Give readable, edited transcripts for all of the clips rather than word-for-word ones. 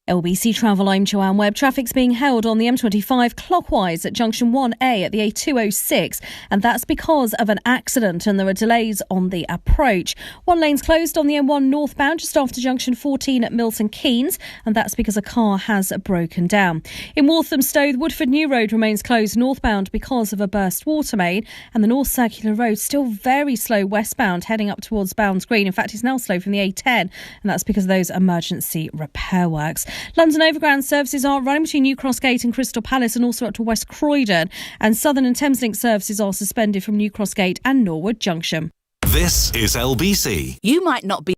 LBC Travel, I'm Joanne Webb. Traffic's being held on the M25 clockwise at junction 1A at the A206, and that's because of an accident and there are delays on the approach. One lane's closed on the M1 northbound just after junction 14 at Milton Keynes, and that's because a car has broken down. In Walthamstow, Woodford New Road remains closed northbound because of a burst water main, and the North Circular Road still very slow westbound heading up towards Bounds Green. In fact, it's now slow from the A10, and that's because of those emergency repair works. London Overground services are running between New Cross Gate and Crystal Palace and also up to West Croydon. And Southern and Thameslink services are suspended from New Cross Gate and Norwood Junction. This is LBC. You might not be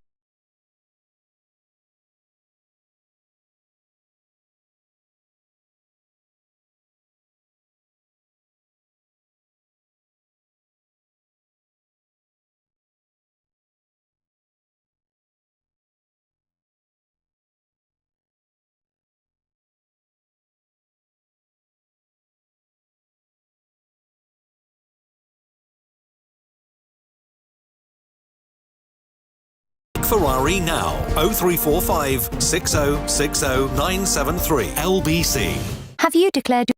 Ferrari now. 0345 6060 973. LBC. Have you declared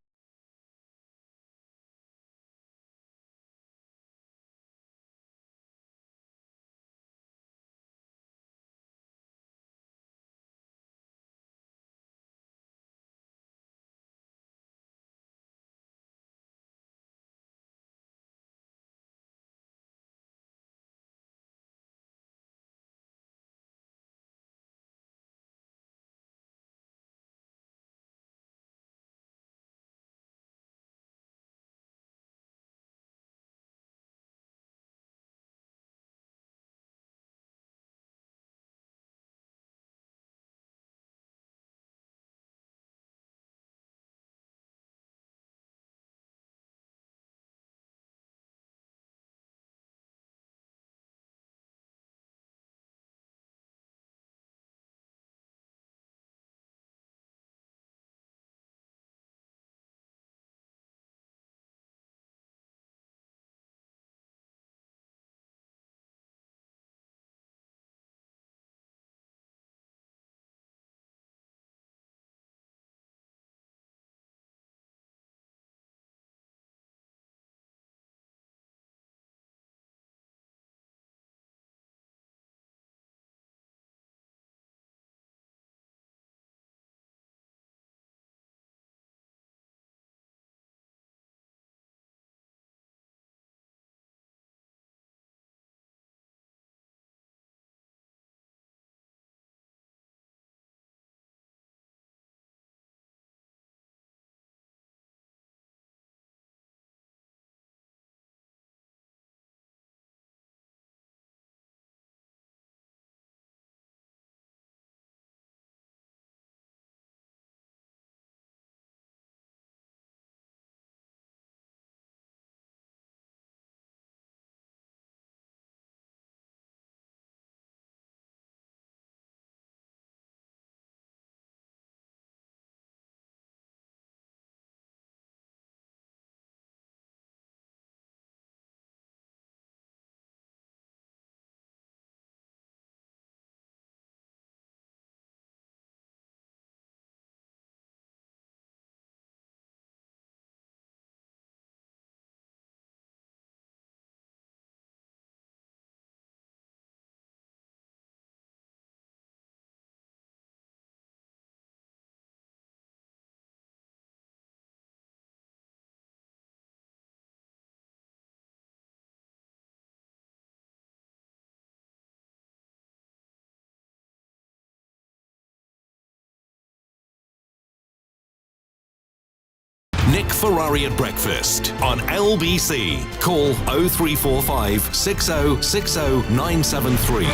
Nick Ferrari at breakfast on LBC. Call 0345 6060 973.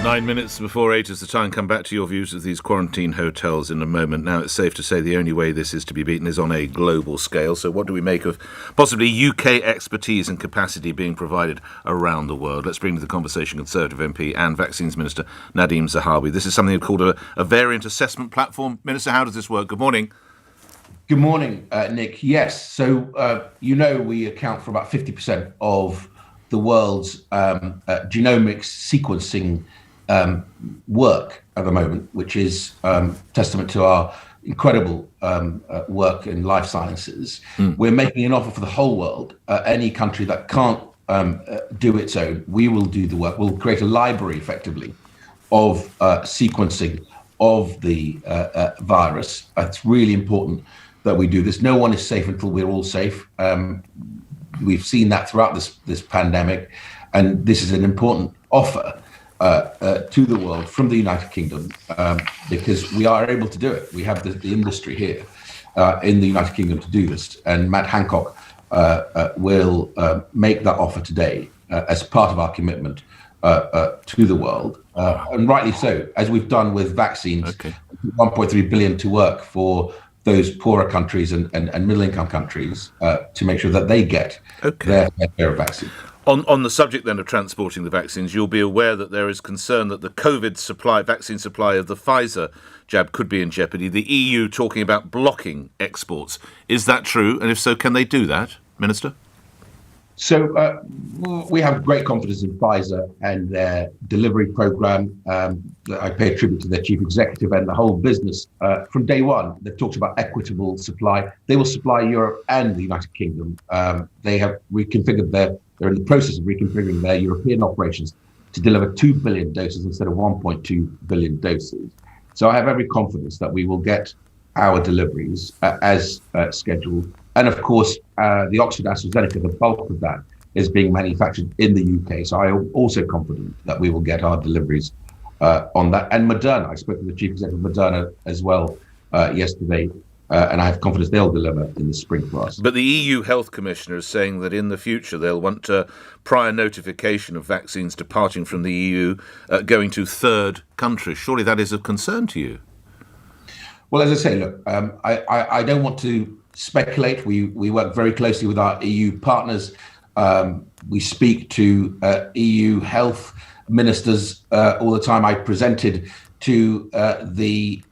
9 minutes before 8 is the time. Come back to your views of these quarantine hotels in a moment. Now, it's safe to say the only way this is to be beaten is on a global scale. So what do we make of possibly UK expertise and capacity being provided around the world? Let's bring to the conversation Conservative MP and Vaccines Minister Nadhim Zahawi. This is something called a variant assessment platform. Minister, how does this work? Good morning. Good morning, Nick. Yes, so we account for about 50% of the world's genomics sequencing work at the moment, which is testament to our incredible work in life sciences. We're making an offer for the whole world. Any country that can't do its own, we will do the work. We'll create a library, effectively, of sequencing of the virus. It's really important that we do this. No one is safe until we're all safe. We've seen that throughout this pandemic, and this is an important offer to the world from the United Kingdom, because we are able to do it. We have the industry here in the United Kingdom to do this, and Matt Hancock will make that offer today as part of our commitment to the world, and rightly so, as we've done with vaccines. 1.3 billion to work for those poorer countries and middle-income countries to make sure that they get their share of vaccine. On the subject then of transporting the vaccines, you'll be aware that there is concern that the COVID vaccine supply of the Pfizer jab could be in jeopardy. The EU talking about blocking exports. Is that true? And if so, can they do that, Minister? So we have great confidence in Pfizer and their delivery program. I pay a tribute to their chief executive and the whole business. From day one, they've talked about equitable supply. They will supply Europe and the United Kingdom. They have reconfigured they're in the process of reconfiguring their European operations to deliver 2 billion doses instead of 1.2 billion doses. So I have every confidence that we will get our deliveries as scheduled. And of course, the Oxford AstraZeneca, the bulk of that is being manufactured in the UK. So I am also confident that we will get our deliveries on that. And Moderna, I spoke to the chief executive of Moderna as well yesterday, and I have confidence they'll deliver in the spring for us. But the EU Health Commissioner is saying that in the future they'll want prior notification of vaccines departing from the EU going to third countries. Surely that is of concern to you? Well, as I say, look, I don't want to speculate. We work very closely with our EU partners. We speak to EU health ministers all the time. I presented to the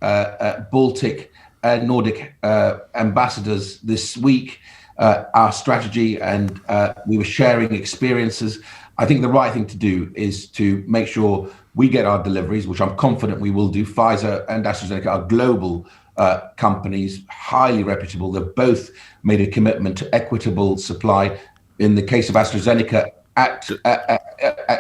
Baltic Nordic ambassadors this week our strategy, and we were sharing experiences. I think the right thing to do is to make sure we get our deliveries, which I'm confident we will do. Pfizer and AstraZeneca are global companies, highly reputable. They've both made a commitment to equitable supply. In the case of AstraZeneca, at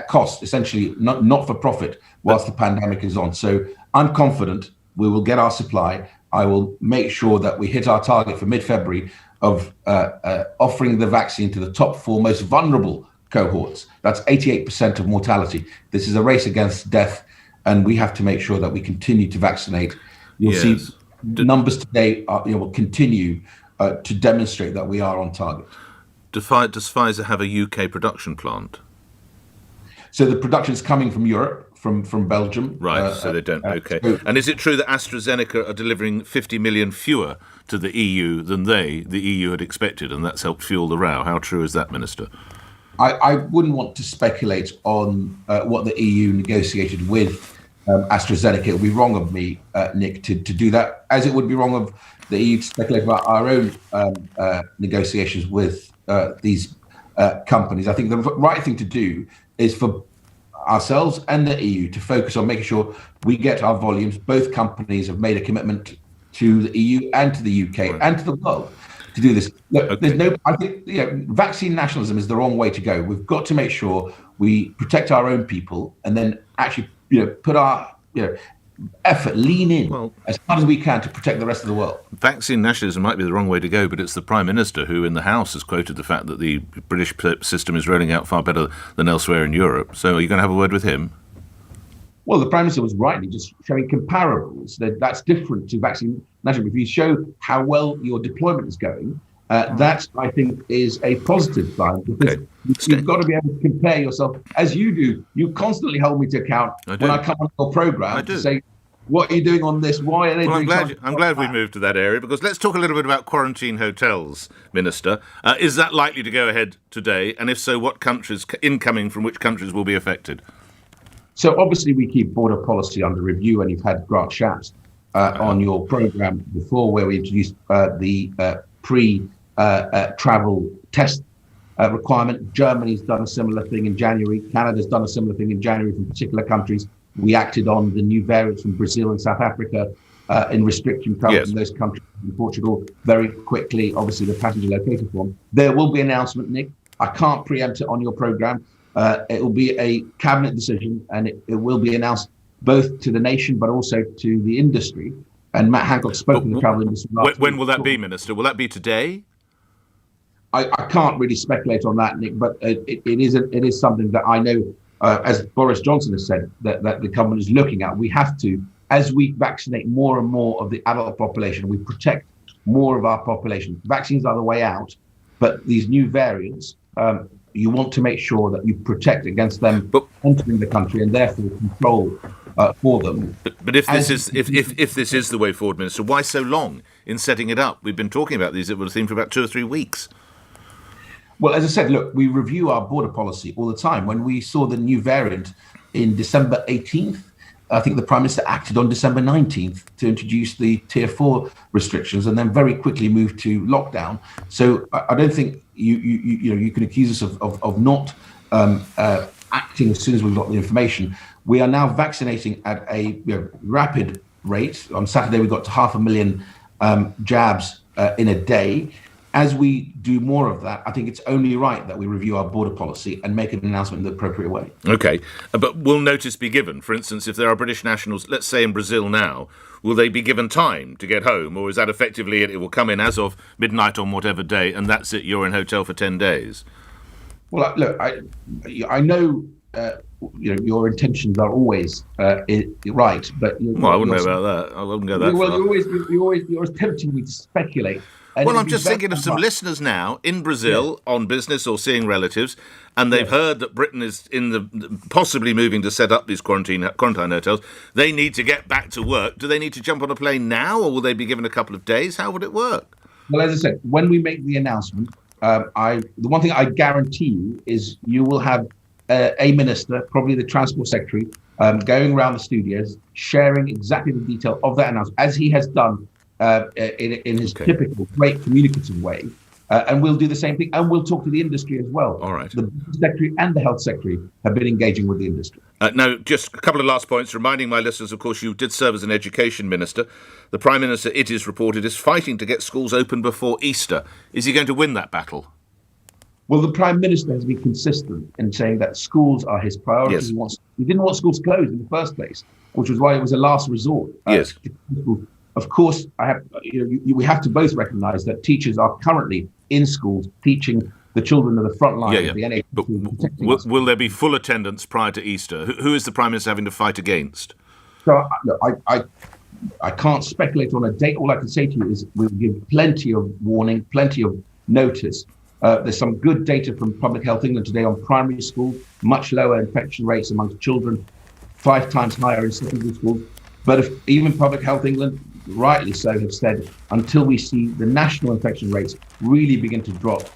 cost, essentially not for profit, whilst the pandemic is on. So I'm confident we will get our supply. I will make sure that we hit our target for mid-February of offering the vaccine to the top 4 most vulnerable cohorts. That's 88% of mortality. This is a race against death, and we have to make sure that we continue to vaccinate. You'll see the numbers today will continue to demonstrate that we are on target. Does Pfizer have a UK production plant? So the production is coming from Europe, from Belgium. Right, so they don't. Okay. And is it true that AstraZeneca are delivering 50 million fewer to the EU than the EU had expected, and that's helped fuel the row? How true is that, Minister? I wouldn't want to speculate on what the EU negotiated with AstraZeneca. It would be wrong of me, Nick, to do that, as it would be wrong of the EU to speculate about our own negotiations with these companies. I think the right thing to do is for ourselves and the EU to focus on making sure we get our volumes. Both companies have made a commitment to the EU and to the UK and to the world to do this. Look, I think vaccine nationalism is the wrong way to go. We've got to make sure we protect our own people and then actually put our effort, lean in as hard as we can to protect the rest of the world. Vaccine nationalism might be the wrong way to go, but it's the Prime Minister who in the House has quoted the fact that the British system is rolling out far better than elsewhere in Europe. So are you going to have a word with him? Well, the Prime Minister was rightly just showing comparables. That's different to vaccine nationalism. If you show how well your deployment is going, that, I think, is a positive sign, because you've got to be able to compare yourself, as you do. You constantly hold me to account when I come on your programme to say, what are you doing on this? Why are they doing something? I'm glad we moved to that area, because let's talk a little bit about quarantine hotels, Minister. Is that likely to go ahead today? And if so, what countries, incoming from which countries, will be affected? So obviously we keep border policy under review, and you've had Grant Shapps on your programme before, where we introduced the pre-travel test requirement. Germany's done a similar thing in January. Canada's done a similar thing in January from particular countries. We acted on the new variants from Brazil and South Africa in restriction travel in those countries, in Portugal, very quickly, obviously the passenger locator form. There will be an announcement, Nick. I can't preempt it on your programme. It will be a cabinet decision, and it will be announced both to the nation but also to the industry. And Matt Hancock spoke to the travel industry. When will that be, Minister? Will that be today? I can't really speculate on that, Nick, but it is something that I know, as Boris Johnson has said, that the government is looking at. We have to, as we vaccinate more and more of the adult population, we protect more of our population. Vaccines are the way out, but these new variants, you want to make sure that you protect against them entering the country and therefore control for them. But if this is the way forward, Minister, why so long in setting it up? We've been talking about these, it would seem, for about 2 or 3 weeks. Well, as I said, look, we review our border policy all the time. When we saw the new variant in December 18th, I think the Prime Minister acted on December 19th to introduce the Tier 4 restrictions and then very quickly moved to lockdown. So I don't think you can accuse us of not acting as soon as we've got the information. We are now vaccinating at a rapid rate. On Saturday, we got to 500,000 jabs in a day. As we do more of that, I think it's only right that we review our border policy and make an announcement in the appropriate way. OK, but will notice be given? For instance, if there are British nationals, let's say in Brazil now, will they be given time to get home? Or is that effectively it will come in as of midnight on whatever day, and that's it, you're in hotel for 10 days? Well, look, I know your intentions are always right, but... I wouldn't know about that. I wouldn't go that far. Well, you're tempting me to speculate. Well, I'm just thinking of some listeners now in Brazil on business or seeing relatives, and they've heard that Britain is possibly moving to set up these quarantine hotels. They need to get back to work. Do they need to jump on a plane now, or will they be given a couple of days? How would it work? Well, as I said, when we make the announcement, the one thing I guarantee you is you will have a minister, probably the Transport Secretary, going around the studios, sharing exactly the detail of that announcement, as he has done in his typical great communicative way, and we'll do the same thing, and we'll talk to the industry as well. All right. The Business Secretary and the Health Secretary have been engaging with the industry. Now, just a couple of last points, reminding my listeners, of course, you did serve as an education minister. The Prime Minister, it is reported, is fighting to get schools open before Easter. Is he going to win that battle? Well, the Prime Minister has been consistent in saying that schools are his priority. Yes. He didn't want schools closed in the first place, which was why it was a last resort. Yes. Of course, we have to both recognise that teachers are currently in schools teaching the children of the front line of the NHS. But will there be full attendance prior to Easter? Who is the Prime Minister having to fight against? So, look, I can't speculate on a date. All I can say to you is we'll give plenty of warning, plenty of notice. There's some good data from Public Health England today on primary schools, much lower infection rates amongst children, 5 times higher in secondary schools. But if even Public Health England, rightly so, have said until we see the national infection rates really begin to drop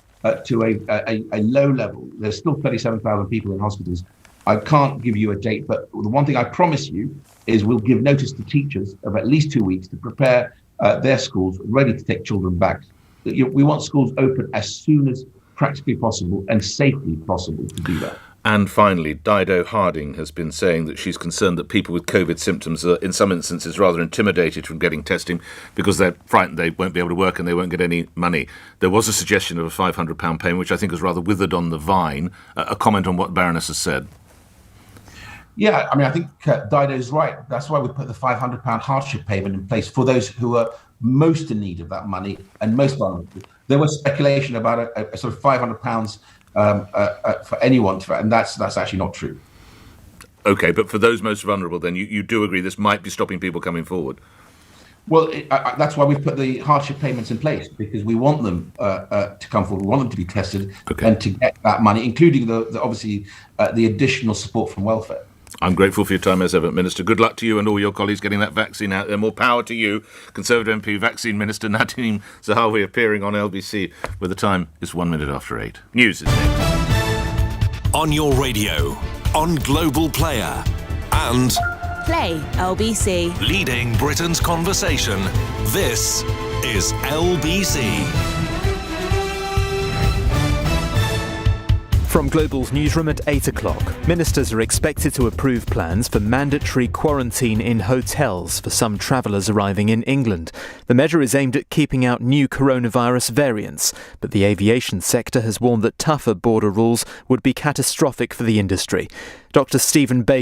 to a low level, there's still 37,000 people in hospitals. I can't give you a date, but the one thing I promise you is we'll give notice to teachers of at least 2 weeks to prepare their schools ready to take children back. We want schools open as soon as practically possible and safely possible to do that. And finally, Dido Harding has been saying that she's concerned that people with COVID symptoms are, in some instances, rather intimidated from getting testing because they're frightened they won't be able to work and they won't get any money. There was a suggestion of a £500 payment, which I think was rather withered on the vine. A comment on what Baroness has said. Yeah, I mean, I think Dido's right. That's why we put the £500 hardship payment in place for those who are most in need of that money and most vulnerable. There was speculation about a sort of £500 for anyone, and that's actually not true. OK, but for those most vulnerable, then you do agree this might be stopping people coming forward? Well, that's why we've put the hardship payments in place, because we want them to come forward, we want them to be tested and to get that money, including obviously the additional support from welfare. I'm grateful for your time as ever, Minister. Good luck to you and all your colleagues getting that vaccine out there. More power to you, Conservative MP Vaccine Minister Nadhim Zahawi, appearing on LBC, where the time is 1 minute after 8. News is next. On your radio, on Global Player, and Play LBC. Leading Britain's conversation. This is LBC. From Global's newsroom at 8 o'clock, ministers are expected to approve plans for mandatory quarantine in hotels for some travellers arriving in England. The measure is aimed at keeping out new coronavirus variants, but the aviation sector has warned that tougher border rules would be catastrophic for the industry. Dr. Stephen Baker